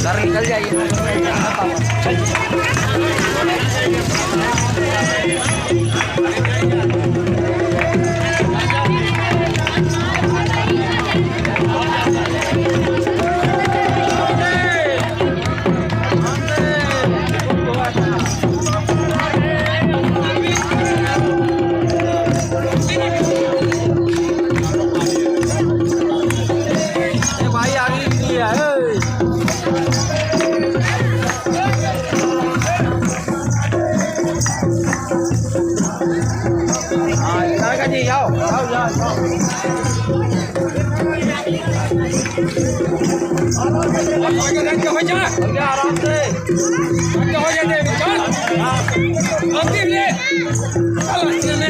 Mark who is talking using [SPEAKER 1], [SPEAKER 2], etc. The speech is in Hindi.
[SPEAKER 1] सर निकल जाइए। भाई आगे नहीं है। जी जाओ जाओ जाओ जाओ। हो जा आराम से हो जाते अंतिम ले चल